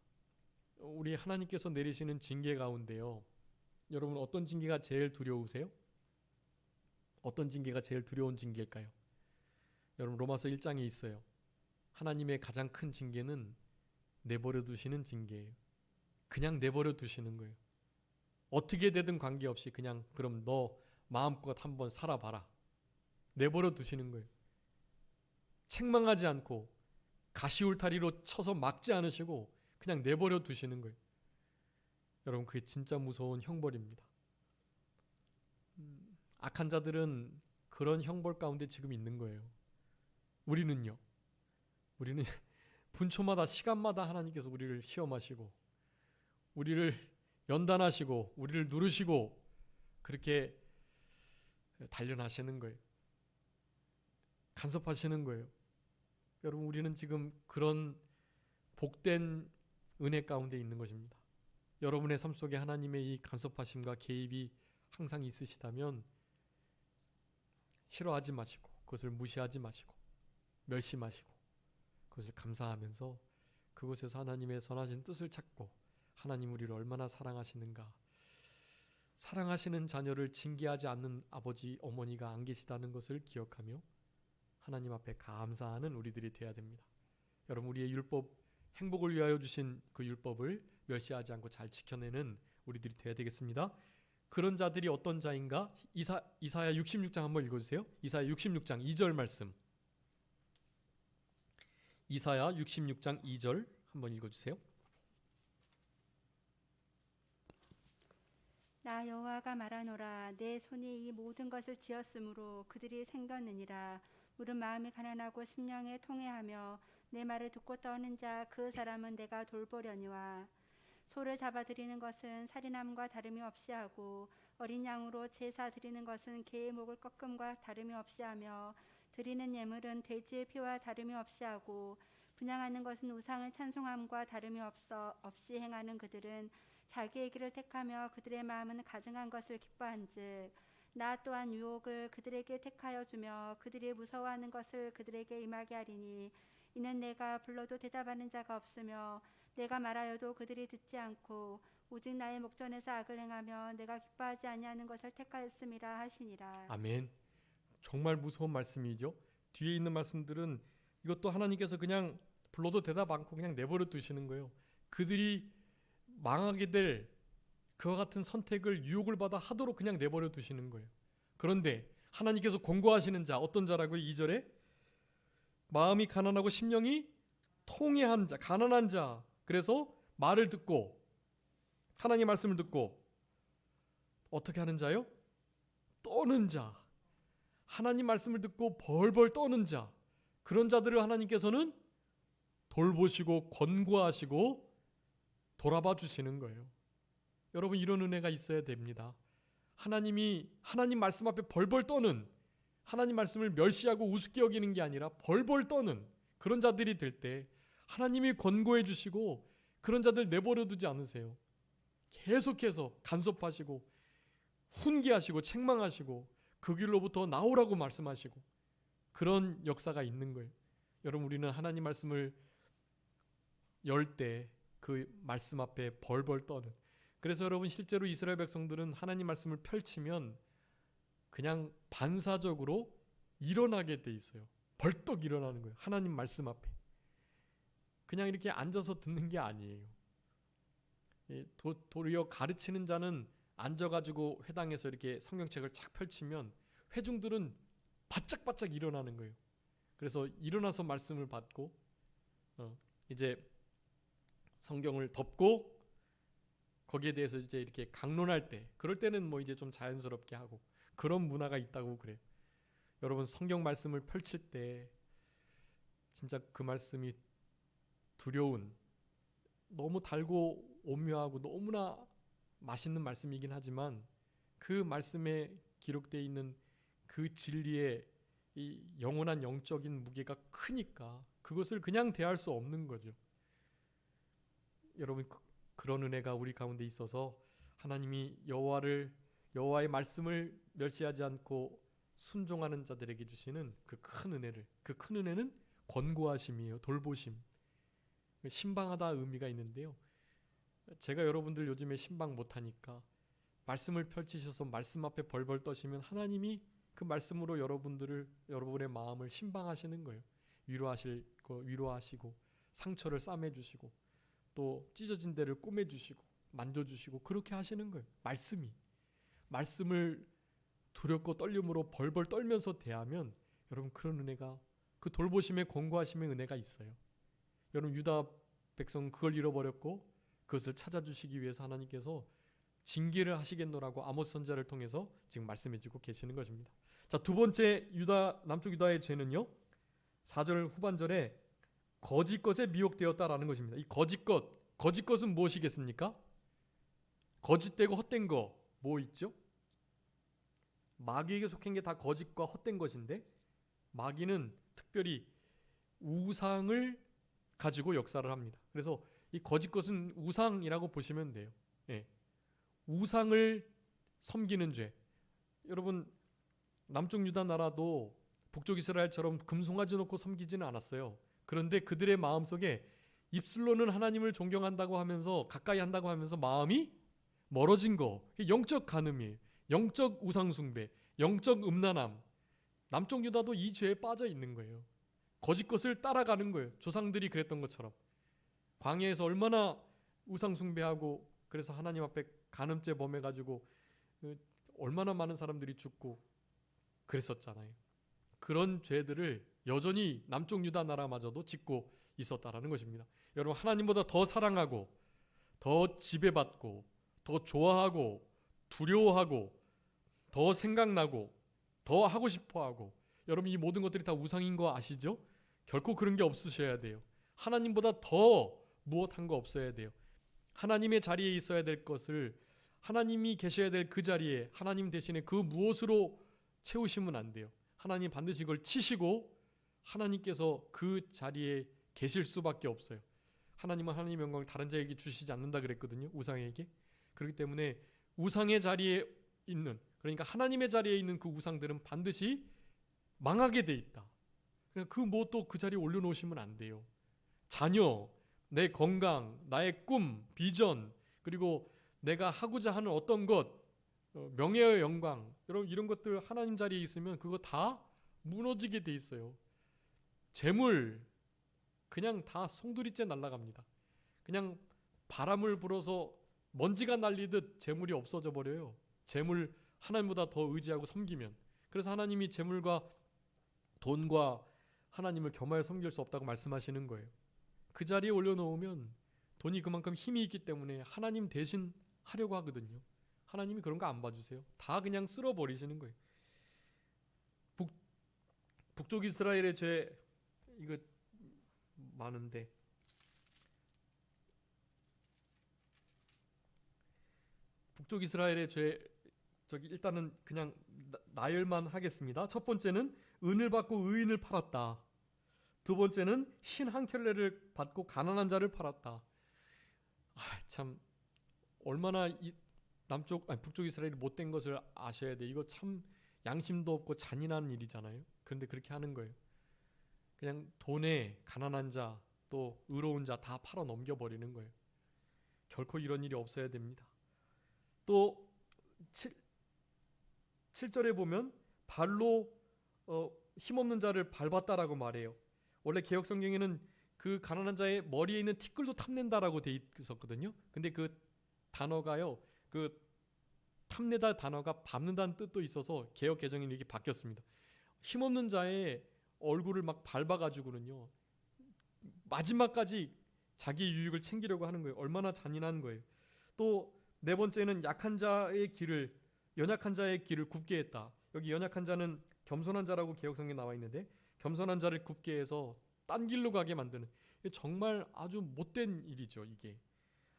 우리 하나님께서 내리시는 징계 가운데요. 여러분 어떤 징계가 제일 두려우세요? 어떤 징계가 제일 두려운 징계일까요? 여러분 로마서 1장에 있어요. 하나님의 가장 큰 징계는 내버려 두시는 징계예요. 그냥 내버려 두시는 거예요. 어떻게 되든 관계없이 그냥 그럼 너 마음껏 한번 살아봐라. 내버려 두시는 거예요. 책망하지 않고 가시울타리로 쳐서 막지 않으시고 그냥 내버려 두시는 거예요. 여러분 그게 진짜 무서운 형벌입니다. 악한 자들은 그런 형벌 가운데 지금 있는 거예요. 우리는요. 우리는 분초마다 시간마다 하나님께서 우리를 시험하시고 우리를 연단하시고 우리를 누르시고 그렇게 단련하시는 거예요. 간섭하시는 거예요. 여러분 우리는 지금 그런 복된 은혜 가운데 있는 것입니다. 여러분의 삶 속에 하나님의 이 간섭하심과 개입이 항상 있으시다면 싫어하지 마시고 그것을 무시하지 마시고 멸시마시고 그것을 감사하면서 그곳에서 하나님의 선하신 뜻을 찾고 하나님 우리를 얼마나 사랑하시는가, 사랑하시는 자녀를 징계하지 않는 아버지 어머니가 안 계시다는 것을 기억하며 하나님 앞에 감사하는 우리들이 되어야 됩니다. 여러분 우리의 율법, 행복을 위하여 주신 그 율법을 멸시하지 않고 잘 지켜내는 우리들이 되어야 되겠습니다. 그런 자들이 어떤 자인가? 이사야 66장 한번 읽어주세요. 이사야 66장 2절 말씀. 이사야 66장 2절 한번 읽어주세요. 나 여호와가 말하노라. 내 손이 이 모든 것을 지었으므로 그들이 생겼느니라. 물은 마음이 가난하고 심령에 통회하며 내 말을 듣고 떠는 자 그 사람은 내가 돌보려니와. 소를 잡아 드리는 것은 살인함과 다름이 없이 하고 어린 양으로 제사 드리는 것은 개의 목을 꺾음과 다름이 없이 하며 드리는 예물은 돼지의 피와 다름이 없이 하고 분향하는 것은 우상을 찬송함과 다름이 없이 행하는 그들은 자기의 길을 택하며 그들의 마음은 가증한 것을 기뻐한즉 나 또한 유혹을 그들에게 택하여 주며 그들이 무서워하는 것을 그들에게 임하게 하리니 이는 내가 불러도 대답하는 자가 없으며 내가 말하여도 그들이 듣지 않고 오직 나의 목전에서 악을 행하며 내가 기뻐하지 아니하는 것을 택하였음이라 하시니라. 아멘. 정말 무서운 말씀이죠. 뒤에 있는 말씀들은 이것도 하나님께서 그냥 불러도 대답 않고 그냥 내버려 두시는 거예요. 그들이 망하게 될 그와 같은 선택을 유혹을 받아 하도록 그냥 내버려 두시는 거예요. 그런데 하나님께서 권고하시는 자 어떤 자라고요? 2절에 마음이 가난하고 심령이 통회한 자, 가난한 자. 그래서 말을 듣고 하나님 말씀을 듣고 어떻게 하는 자요? 떠는 자. 하나님 말씀을 듣고 벌벌 떠는 자. 그런 자들을 하나님께서는 돌보시고 권고하시고 돌아봐 주시는 거예요. 여러분 이런 은혜가 있어야 됩니다. 하나님 말씀 앞에 벌벌 떠는, 하나님 말씀을 멸시하고 우습게 여기는 게 아니라 벌벌 떠는 그런 자들이 될 때 하나님이 권고해 주시고 그런 자들 내버려 두지 않으세요. 계속해서 간섭하시고 훈계하시고 책망하시고 그 길로부터 나오라고 말씀하시고 그런 역사가 있는 거예요. 여러분 우리는 하나님 말씀을 열 때 그 말씀 앞에 벌벌 떠는, 그래서 여러분 실제로 이스라엘 백성들은 하나님 말씀을 펼치면 그냥 반사적으로 일어나게 돼 있어요. 벌떡 일어나는 거예요. 하나님 말씀 앞에. 그냥 이렇게 앉아서 듣는 게 아니에요. 도리어 가르치는 자는 앉아가지고 회당에서 이렇게 성경책을 착 펼치면 회중들은 바짝바짝 일어나는 거예요. 그래서 일어나서 말씀을 받고 이제 성경을 덮고 거기에 대해서 이제 이렇게 강론할 때, 그럴 때는 뭐 이제 좀 자연스럽게 하고 그런 문화가 있다고 그래요. 여러분 성경 말씀을 펼칠 때 진짜 그 말씀이 두려운, 너무 달고 오묘하고 너무나 맛있는 말씀이긴 하지만 그 말씀에 기록되어 있는 그 진리의 이 영원한 영적인 무게가 크니까 그것을 그냥 대할 수 없는 거죠. 여러분 그런 은혜가 우리 가운데 있어서 하나님이 여호와의 말씀을 멸시하지 않고 순종하는 자들에게 주시는 그 큰 은혜를, 그 큰 은혜는 권고하심이에요. 돌보심. 신방하다 의미가 있는데요. 제가 여러분들 요즘에 신방 못하니까 말씀을 펼치셔서 말씀 앞에 벌벌 떠시면 하나님이 그 말씀으로 여러분의 마음을 신방하시는 거예요. 위로하시고 상처를 싸매주시고 또 찢어진 데를 꼬매주시고 만져주시고 그렇게 하시는 거예요. 말씀을 두렵고 떨림으로 벌벌 떨면서 대하면 여러분 그런 은혜가, 그 돌보심의 권고하심의 은혜가 있어요. 여러분 유다 백성은 그걸 잃어버렸고 그것을 찾아주시기 위해서 하나님께서 징계를 하시겠노라고 아모스 선지자를 통해서 지금 말씀해주고 계시는 것입니다. 자, 두 번째 남쪽 유다의 죄는요, 4절 후반절에 거짓 것에 미혹되었다라는 것입니다. 이 거짓 것은 무엇이겠습니까? 거짓되고 헛된 거 뭐 있죠? 마귀에게 속한 게 다 거짓과 헛된 것인데, 마귀는 특별히 우상을 가지고 역사를 합니다. 그래서 이 거짓 것은 우상이라고 보시면 돼요. 예. 우상을 섬기는 죄. 여러분 남쪽 유다 나라도 북쪽 이스라엘처럼 금송아지 놓고 섬기지는 않았어요. 그런데 그들의 마음속에 입술로는 하나님을 존경한다고 하면서 가까이 한다고 하면서 마음이 멀어진 거, 영적 간음이에요. 영적 우상 숭배, 영적 음란함. 남쪽 유다도 이 죄에 빠져 있는 거예요. 거짓 것을 따라가는 거예요. 조상들이 그랬던 것처럼. 광야에서 얼마나 우상 숭배하고 그래서 하나님 앞에 간음죄 범해가지고 얼마나 많은 사람들이 죽고 그랬었잖아요. 그런 죄들을 여전히 남쪽 유다 나라마저도 짓고 있었다라는 것입니다. 여러분 하나님보다 더 사랑하고 더 지배받고 더 좋아하고 두려워하고 더 생각나고 더 하고 싶어하고, 여러분 이 모든 것들이 다 우상인 거 아시죠? 결코 그런 게 없으셔야 돼요. 하나님보다 더 무엇한 거 없어야 돼요. 하나님의 자리에 있어야 될 것을, 하나님이 계셔야 될 그 자리에 하나님 대신에 그 무엇으로 채우시면 안 돼요. 하나님 반드시 그걸 치시고 하나님께서 그 자리에 계실 수밖에 없어요. 하나님은 하나님의 영광을 다른 자에게 주시지 않는다 그랬거든요. 우상에게. 그렇기 때문에 우상의 자리에 있는, 그러니까 하나님의 자리에 있는 그 우상들은 반드시 망하게 돼 있다. 그러니까 그 무엇도 그 자리에 올려놓으시면 안 돼요. 자녀, 내 건강, 나의 꿈, 비전, 그리고 내가 하고자 하는 어떤 것, 명예와 영광, 여러분 이런 것들 하나님 자리에 있으면 그거 다 무너지게 돼 있어요. 재물 그냥 다 송두리째 날아갑니다. 그냥 바람을 불어서 먼지가 날리듯 재물이 없어져 버려요. 재물 하나님보다 더 의지하고 섬기면. 그래서 하나님이 재물과 돈과 하나님을 겸하여 섬길 수 없다고 말씀하시는 거예요. 그 자리에 올려놓으면 돈이 그만큼 힘이 있기 때문에 하나님 대신 하려고 하거든요. 하나님이 그런 거 안 봐주세요. 다 그냥 쓸어버리시는 거예요. 북쪽 이스라엘의 죄 이거 많은데 북쪽 이스라엘의 죄 일단은 그냥 나열만 하겠습니다. 첫 번째는 은을 받고 의인을 팔았다. 두 번째는 신 한 켤레를 받고 가난한 자를 팔았다. 참 얼마나 북쪽 이스라엘이 못된 것을 아셔야 돼. 이거 참 양심도 없고 잔인한 일이잖아요. 그런데 그렇게 하는 거예요. 그냥 돈에 가난한 자 또 의로운 자 다 팔아 넘겨버리는 거예요. 결코 이런 일이 없어야 됩니다. 또 7절에 보면 발로 힘없는 자를 밟았다라고 말해요. 원래 개역 성경에는 그 가난한 자의 머리에 있는 티끌도 탐낸다라고 돼 있었거든요. 근데 그 단어가요, 그 탐내다 단어가 밟는다는 뜻도 있어서 개역 개정이 이렇게 바뀌었습니다. 힘없는 자의 얼굴을 막 밟아가지고는요, 마지막까지 자기 유익을 챙기려고 하는 거예요. 얼마나 잔인한 거예요. 또 네 번째는 연약한 자의 길을 굽게 했다. 여기 연약한 자는 겸손한 자라고 개역성경에 나와 있는데, 겸손한 자를 굽게 해서 딴 길로 가게 만드는, 정말 아주 못된 일이죠. 이게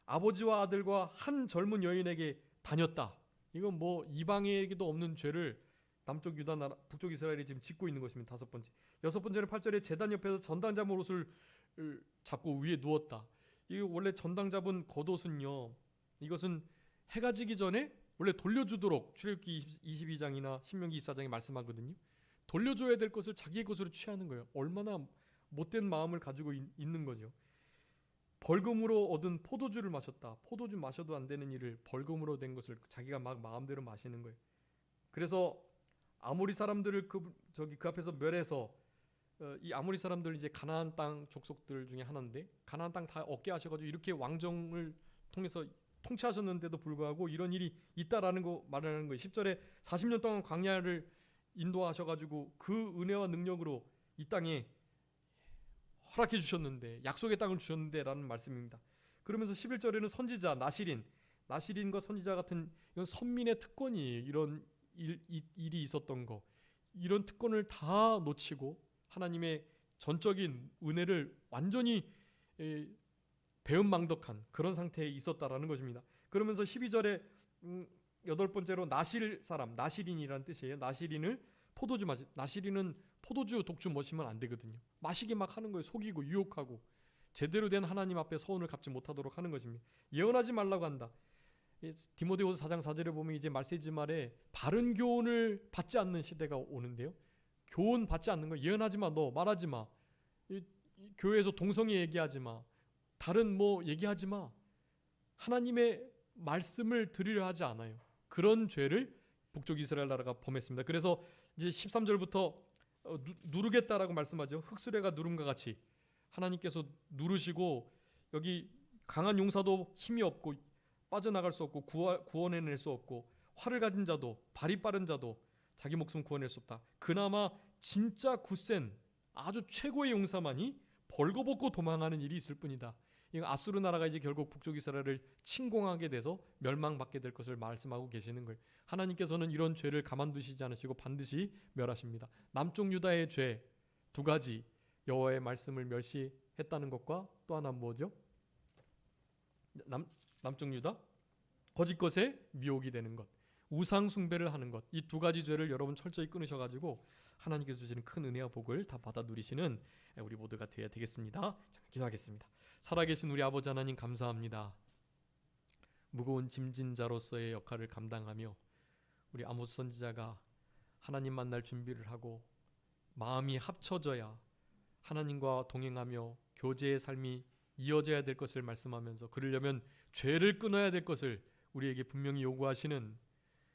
아버지와 아들과 한 젊은 여인에게 다녔다. 이건 뭐 이방에게도 없는 죄를 남쪽 유다 나라, 북쪽 이스라엘이 지금 짓고 있는 것입니다. 다섯 번째. 여섯 번째는 8절에 제단 옆에서 전당 잡은 옷을 잡고 위에 누웠다. 이 원래 전당 잡은 겉옷은요, 이것은 해가 지기 전에 원래 돌려주도록 출애굽기 22장이나 신명기 24장에 말씀하거든요. 돌려줘야 될 것을 자기의 것으로 취하는 거예요. 얼마나 못된 마음을 가지고 있는 거죠. 벌금으로 얻은 포도주를 마셨다. 포도주 마셔도 안 되는 일을 벌금으로 된 것을 자기가 막 마음대로 마시는 거예요. 그래서 아모리 사람들을 그 앞에서 멸해서 이 아모리 사람들 이제 가나안 땅 족속들 중에 하나인데 가나안 땅 다 얻게 하셔가지고 이렇게 왕정을 통해서 통치하셨는데도 불구하고 이런 일이 있다라는 거 말하는 거예요. 10절에 40년 동안 광야를 인도하셔가지고 그 은혜와 능력으로 이 땅에 허락해 주셨는데 약속의 땅을 주셨는데라는 말씀입니다. 그러면서 11절에는 선지자 나시린과 선지자 같은 이건 선민의 특권이 이런 일이 있었던 거 이런 특권을 다 놓치고 하나님의 전적인 은혜를 완전히 배은망덕한 그런 상태에 있었다라는 것입니다. 그러면서 12절에 여덟 번째로 나시린이라는 뜻이에요. 나시린은 포도주 독주 마시면 안 되거든요. 마시게 막 하는 거예요. 속이고 유혹하고 제대로 된 하나님 앞에 서운을 갚지 못하도록 하는 것입니다. 예언하지 말라고 한다. 디모데후서 4장 4절에 보면 이제 말세지 말에 바른 교훈을 받지 않는 시대가 오는데요. 교훈 받지 않는 거 예언하지 마, 너 말하지 마. 교회에서 동성애 얘기하지 마. 다른 뭐 얘기하지 마. 하나님의 말씀을 들으려 하지 않아요. 그런 죄를 북쪽 이스라엘 나라가 범했습니다. 그래서 이제 13절부터 누르겠다라고 말씀하죠. 흙수레가 누름과 같이 하나님께서 누르시고 여기 강한 용사도 힘이 없고 빠져나갈 수 없고 구원해낼 수 없고 활을 가진 자도 발이 빠른 자도 자기 목숨 구원할 수 없다. 그나마 진짜 굳센 아주 최고의 용사만이 벌거벗고 도망하는 일이 있을 뿐이다. 이 아수르 나라가 이제 결국 북쪽 이스라엘을 침공하게 돼서 멸망받게 될 것을 말씀하고 계시는 거예요. 하나님께서는 이런 죄를 가만두시지 않으시고 반드시 멸하십니다. 남쪽 유다의 죄 두 가지, 여호와의 말씀을 멸시했다는 것과 또 하나 뭐죠? 남쪽 유다 거짓 것에 미혹이 되는 것, 우상 숭배를 하는 것. 이 두 가지 죄를 여러분 철저히 끊으셔가지고 하나님께서 주시는 큰 은혜와 복을 다 받아 누리시는 우리 모두가 되어야 되겠습니다. 잠깐 기도하겠습니다. 살아계신 우리 아버지 하나님 감사합니다. 무거운 짐진 자로서의 역할을 감당하며 우리 아모스 선지자가 하나님 만날 준비를 하고 마음이 합쳐져야 하나님과 동행하며 교제의 삶이 이어져야 될 것을 말씀하면서 그러려면 죄를 끊어야 될 것을 우리에게 분명히 요구하시는,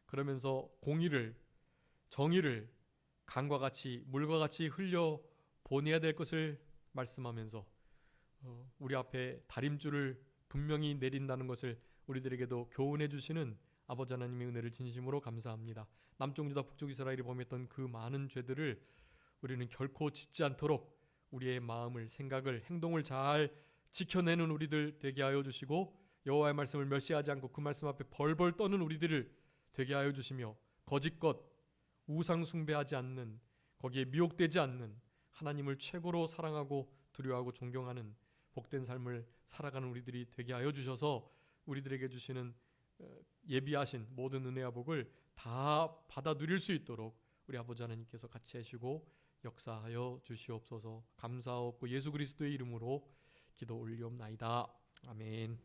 그러면서 공의를 정의를 강과 같이 물과 같이 흘려 보내야 될 것을 말씀하면서 우리 앞에 다림줄을 분명히 내린다는 것을 우리들에게도 교훈해 주시는 아버지 하나님의 은혜를 진심으로 감사합니다. 남쪽 유다 북쪽 이스라엘이 범했던 그 많은 죄들을 우리는 결코 짓지 않도록 우리의 마음을, 생각을, 행동을 잘 지켜내는 우리들 되게 하여 주시고 여호와의 말씀을 멸시하지 않고 그 말씀 앞에 벌벌 떠는 우리들을 되게 하여 주시며 거짓것, 우상 숭배하지 않는, 거기에 미혹되지 않는 하나님을 최고로 사랑하고 두려워하고 존경하는 복된 삶을 살아가는 우리들이 되게 하여 주셔서 우리들에게 주시는 예비하신 모든 은혜와 복을 다 받아 누릴 수 있도록 우리 아버지 하나님께서 같이 하시고 역사하여 주시옵소서. 감사하옵고 예수 그리스도의 이름으로 기도 올리옵나이다. 아멘.